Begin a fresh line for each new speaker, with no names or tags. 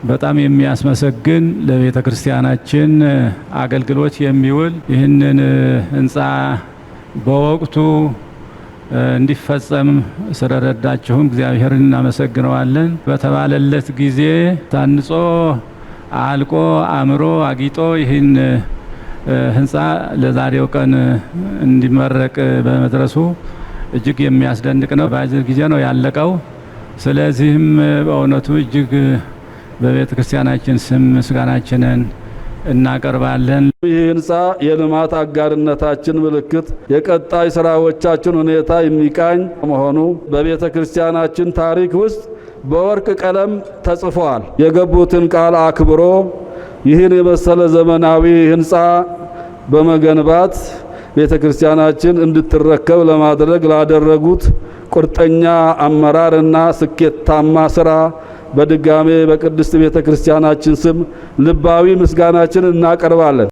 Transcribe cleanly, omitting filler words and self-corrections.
በጣም የሚያስመሰግን ለቤተ ክርስቲያናችን አገልግሎት የሚውል ይህንን ህንፃ በወቅቱ እንዲፈጸም ስለረዳችሁም እግዚአብሔርን እናመሰግነዋለን። በተባለለት ጊዜ ታንጾ አልቆ አምሮ አጊጦ ይህን ህንፃ ለዛሬው ቀን እንዲመረቅ በመድረሱ እጅግ የሚያስደንቅ ነው። በአጭር ጊዜ ነው ያለቀው። ስለዚህም በእውነቱ እጅግ በቤተ ክርስቲያናችን ስም ምስጋናችንን እናቀርባለን።
ይህ ህንፃ የልማት አጋርነታችን ምልክት፣ የቀጣይ ስራዎቻችን ሁኔታ የሚቃኝ መሆኑ በቤተ ክርስቲያናችን ታሪክ ውስጥ በወርቅ ቀለም ተጽፏል። የገቡትን ቃል አክብሮ ይህን የመሰለ ዘመናዊ ህንፃ በመገንባት ቤተ ክርስቲያናችን እንድትረከብ ለማድረግ ላደረጉት ቁርጠኛ አመራርና ስኬታማ ስራ በድጋሜ በቅድስት ቤተ ክርስቲያናችን ስም ልባዊ ምስጋናችንን እናቀርባለን።